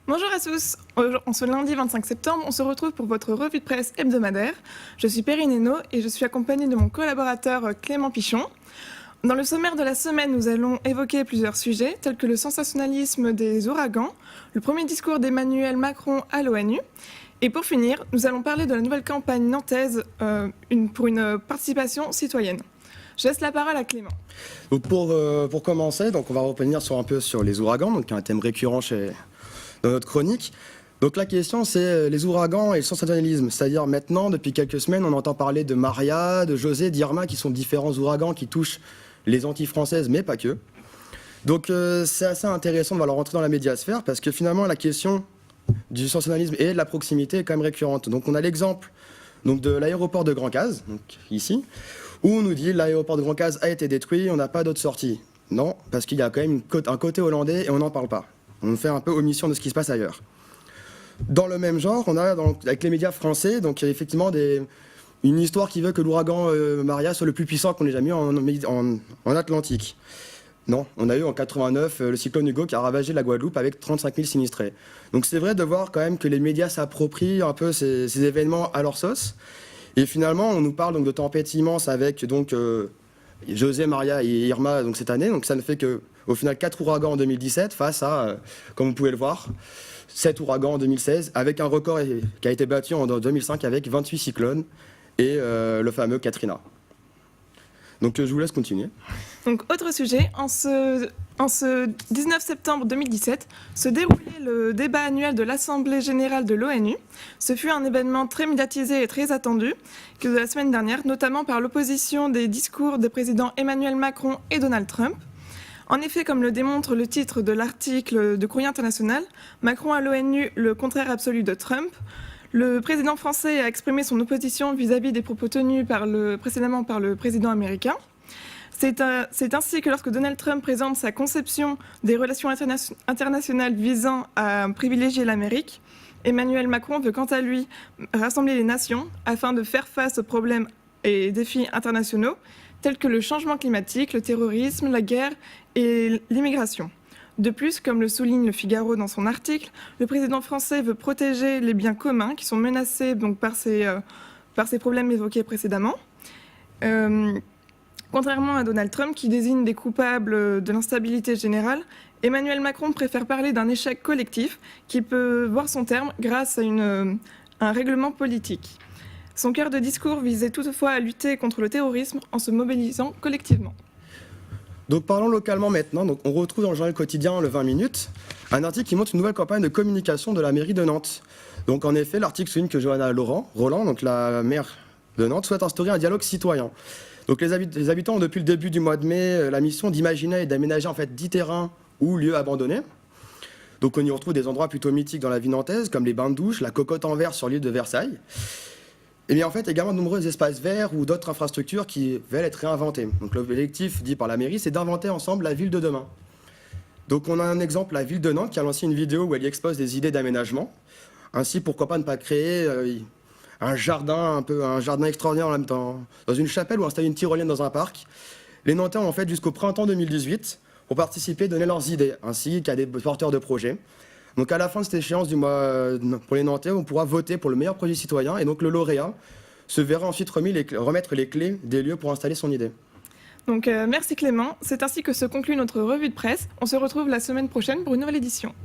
Bonjour à tous, en ce lundi 25 septembre, on se retrouve pour votre revue de presse hebdomadaire. Je suis Perrine Hainaut et je suis accompagnée de mon collaborateur Clément Pichon. Dans le sommaire de la semaine, nous allons évoquer plusieurs sujets, tels que le sensationnalisme des ouragans, le premier discours d'Emmanuel Macron à l'ONU, et pour finir, nous allons parler de la nouvelle campagne nantaise pour une participation citoyenne. Je laisse la parole à Clément. Donc pour commencer, on va revenir sur les ouragans, donc un thème récurrent dans notre chronique. Donc la question, c'est les ouragans et le sensationnalisme. C'est-à-dire maintenant, depuis quelques semaines, on entend parler de Maria, de José, d'Irma, qui sont différents ouragans qui touchent les Antilles françaises, mais pas que. Donc c'est assez intéressant de rentrer dans la médiasphère, parce que finalement, la question du sensationnalisme et de la proximité est quand même récurrente. Donc on a l'exemple de l'aéroport de Grand-Case, ici, où on nous dit l'aéroport de Grand-Case a été détruit, on n'a pas d'autre sortie. Non, parce qu'il y a quand même un côté hollandais et on n'en parle pas. On fait un peu omission de ce qui se passe ailleurs. Dans le même genre, on a avec les médias français, il y a effectivement une histoire qui veut que l'ouragan Maria soit le plus puissant qu'on ait jamais eu en Atlantique. Non, on a eu en 89 le cyclone Hugo qui a ravagé la Guadeloupe avec 35 000 sinistrés. Donc c'est vrai de voir quand même que les médias s'approprient un peu ces événements à leur sauce. Et finalement, on nous parle de tempêtes immenses avec José, Maria et Irma cette année. Donc ça ne fait qu'au final 4 ouragans en 2017 face à, comme vous pouvez le voir, 7 ouragans en 2016, avec un record qui a été battu en 2005 avec 28 cyclones et le fameux Katrina. Donc je vous laisse continuer. Donc autre sujet, en ce 19 septembre 2017 se déroulait le débat annuel de l'Assemblée générale de l'ONU. Ce fut un événement très médiatisé et très attendu que de la semaine dernière, notamment par l'opposition des discours des présidents Emmanuel Macron et Donald Trump. En effet, comme le démontre le titre de l'article de Courrier International, Macron à l'ONU, le contraire absolu de Trump. Le président français a exprimé son opposition vis-à-vis des propos tenus précédemment par le président américain. C'est ainsi que lorsque Donald Trump présente sa conception des relations internationales visant à privilégier l'Amérique, Emmanuel Macron veut quant à lui rassembler les nations afin de faire face aux problèmes et défis internationaux tels que le changement climatique, le terrorisme, la guerre et l'immigration. De plus, comme le souligne Le Figaro dans son article, le président français veut protéger les biens communs qui sont menacés par ces problèmes évoqués précédemment. Contrairement à Donald Trump qui désigne des coupables de l'instabilité générale, Emmanuel Macron préfère parler d'un échec collectif qui peut voir son terme grâce à un règlement politique. Son cœur de discours visait toutefois à lutter contre le terrorisme en se mobilisant collectivement. Donc parlons localement maintenant. Donc, on retrouve dans le journal quotidien le 20 minutes un article qui montre une nouvelle campagne de communication de la mairie de Nantes. Donc en effet, l'article souligne que Johanna Roland, donc la maire de Nantes, souhaite instaurer un dialogue citoyen. Donc les habitants ont depuis le début du mois de mai la mission d'imaginer et d'aménager 10 terrains ou lieux abandonnés. Donc on y retrouve des endroits plutôt mythiques dans la vie nantaise, comme les bains de douche, la cocotte en verre sur l'île de Versailles. Et bien également de nombreux espaces verts ou d'autres infrastructures qui veulent être réinventées. Donc l'objectif dit par la mairie, c'est d'inventer ensemble la ville de demain. Donc on a un exemple, la ville de Nantes, qui a lancé une vidéo où elle y expose des idées d'aménagement. Ainsi, pourquoi pas ne pas créer un jardin extraordinaire en même temps, dans une chapelle ou installer une tyrolienne dans un parc. Les Nantais ont jusqu'au printemps 2018 pour participer, donner leurs idées, ainsi qu'à des porteurs de projets. Donc à la fin de cette échéance du mois, pour les Nantais, on pourra voter pour le meilleur projet citoyen et donc le lauréat se verra ensuite remettre les clés des lieux pour installer son idée. Donc merci Clément, c'est ainsi que se conclut notre revue de presse. On se retrouve la semaine prochaine pour une nouvelle édition.